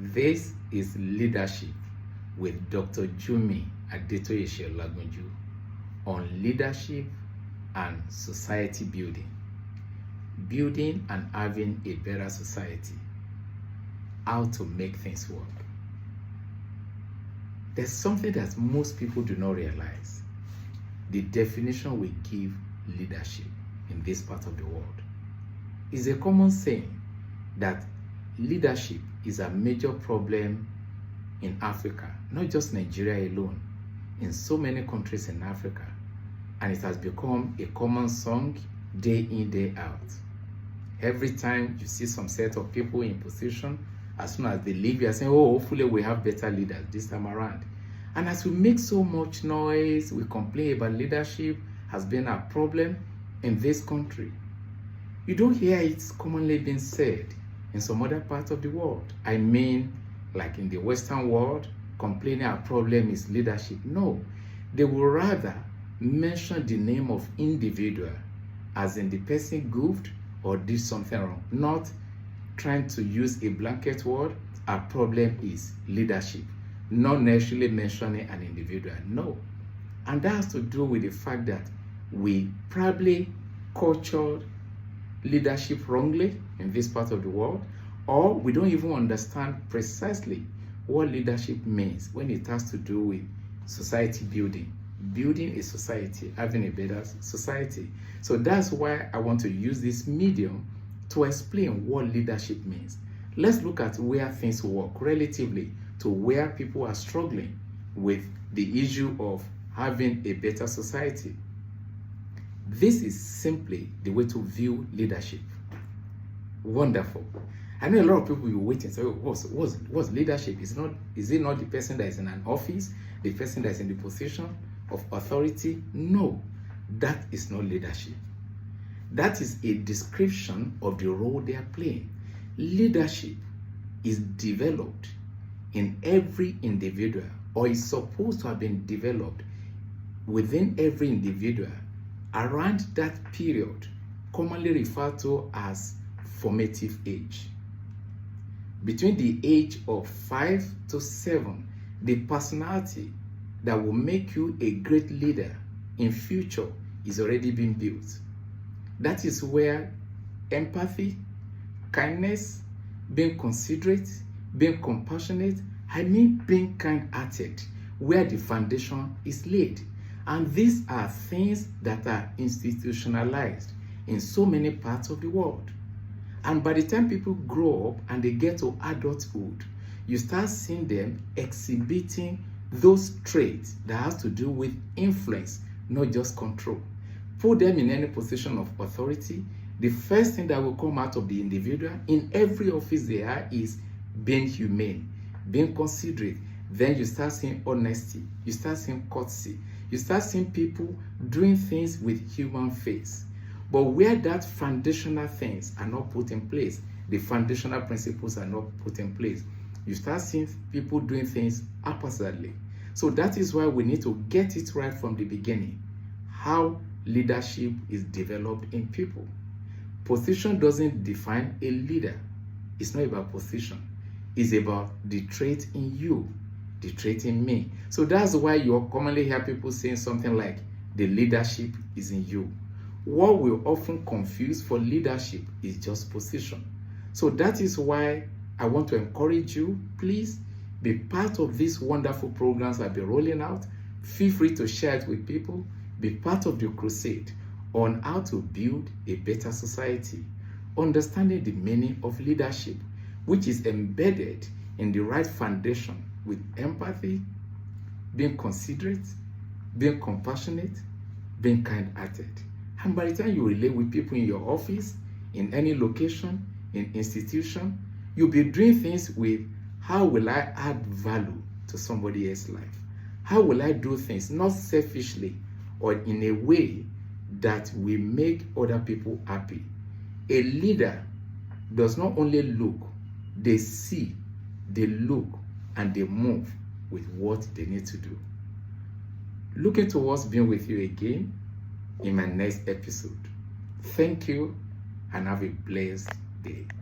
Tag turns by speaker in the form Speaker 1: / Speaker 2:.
Speaker 1: This is Leadership with Dr. Jummy Adetoyese Olagunju on leadership and society building. Building and having a better society. How to make things work. There's something that most people do not realize. The definition we give leadership in this part of the world. It's a common saying that leadership is a major problem in Africa, not just Nigeria alone, in so many countries in Africa, and it has become a common song day in, day out. Every time you see some set of people in position, as soon as they leave, you are saying, oh, hopefully we have better leaders this time around. And as we make so much noise, we complain about leadership has been a problem in this country. You don't hear it commonly being said in some other parts of the world. I mean, like in the Western world, complaining our problem is leadership. No, they will rather mention the name of individual as in the person goofed or did something wrong, not trying to use a blanket word. Our problem is leadership, not necessarily mentioning an individual. No. And that has to do with the fact that we probably cultured leadership wrongly in this part of the world, or we don't even understand precisely what leadership means when it has to do with society building a society, having a better society. So that's why I want to use this medium to explain what leadership means. Let's look at where things work relatively to where people are struggling with the issue of having a better society. This is simply the way to view leadership. Wonderful. I know a lot of people will wait and say, oh, what's leadership? Is it not the person that is in an office, the person that is in the position of authority? No, that is not leadership. That is a description of the role they are playing. Leadership is developed in every individual, or is supposed to have been developed within every individual around that period, commonly referred to as formative age. Between the age of 5 to 7, the personality that will make you a great leader in future is already being built. That is where empathy, kindness, being considerate, being compassionate, being kind-hearted, where the foundation is laid. And these are things that are institutionalized in so many parts of the world. And by the time people grow up and they get to adulthood, you start seeing them exhibiting those traits that has to do with influence, not just control. Put them in any position of authority, the first thing that will come out of the individual in every office they are is being humane, being considerate. Then you start seeing honesty, you start seeing courtesy, you start seeing people doing things with human face. But where that foundational things are not put in place, the foundational principles are not put in place, you start seeing people doing things haphazardly. So that is why we need to get it right from the beginning, how leadership is developed in people. Position doesn't define a leader. It's not about position. It's about the trait in you, the trait in me. So that's why you commonly hear people saying something like, the leadership is in you. What we often confuse for leadership is just position. So that is why I want to encourage you, please be part of these wonderful programs I'll be rolling out. Feel free to share it with people. Be part of the crusade on how to build a better society, understanding the meaning of leadership, which is embedded in the right foundation with empathy, being considerate, being compassionate, being kind-hearted. And by the time you relate with people in your office, in any location, in institution, you'll be doing things with, how will I add value to somebody else's life? How will I do things, not selfishly, or in a way that will make other people happy? A leader does not only look, they see, they look, and they move with what they need to do. Looking towards being with you again in my next episode. Thank you and have a blessed day.